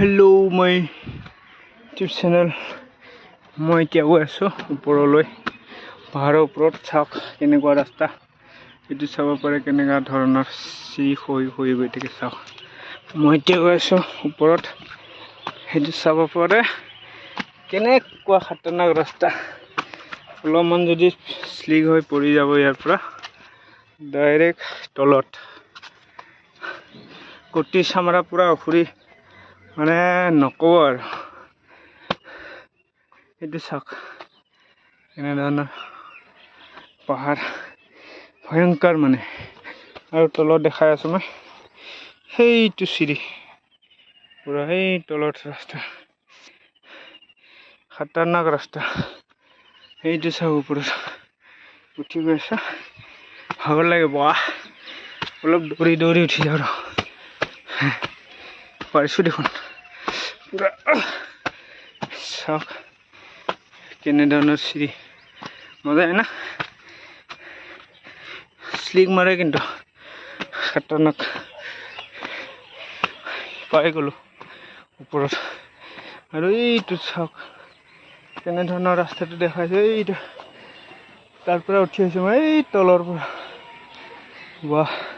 hello' মই YouTube channel মই এতিয়া গৈ আছোঁ ওপৰলৈ পাহাৰৰ ওপৰত চাওক কেনেকুৱা ৰাস্তা এইটো চাব পাৰে কেনেকুৱা ধৰণৰ চিৰি হৈ গৈ থাকে চাওক মই এতিয়া গৈ আছোঁ ওপৰত সেইটো চাব পাৰে কেনেকুৱা খতৰনাক ৰাস্তা অলপমান যদি স্লিপ হৈ পৰি যাব ইয়াৰ পৰা ডাইৰেক্ট তলত কটি চামৰা পুৰা উখুৰি মানে নকব আৰু এইটো চাওক এনেধৰণৰ পাহাৰ ভয়ংকৰ মানে আৰু তলত দেখাই আছো মই সেইটো চিৰি পুৰা সেই তলত ৰাস্তা খতৰনাক ৰাস্তা সেইটো চাওক ওপৰত উঠি গৈছে ভাগৰ লাগে বাহ অলপ দৌৰি দৌৰি উঠি যাওঁ পাৰিছোঁ দেখোন পুৰা চাওক কেনেধৰণৰ চিৰি মজা হয় না স্লিক মাৰে কিন্তু খতৰনাক পাই গ'লোঁ ওপৰত আৰু এইটো চাওক কেনেধৰণৰ ৰাস্তাটো দেখাইছে এইটো তাৰ পৰা উঠি আহিছোঁ মই এই তলৰ পৰা বাহ